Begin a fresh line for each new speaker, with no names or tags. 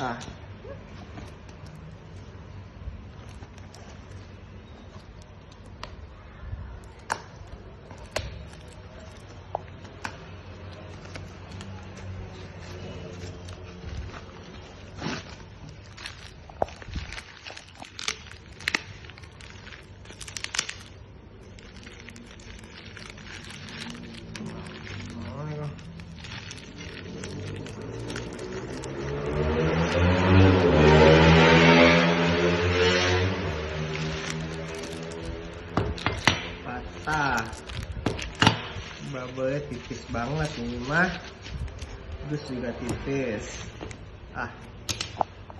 Ah, patah. Bubble tipis banget ini mah. Terus juga tipis. Ah.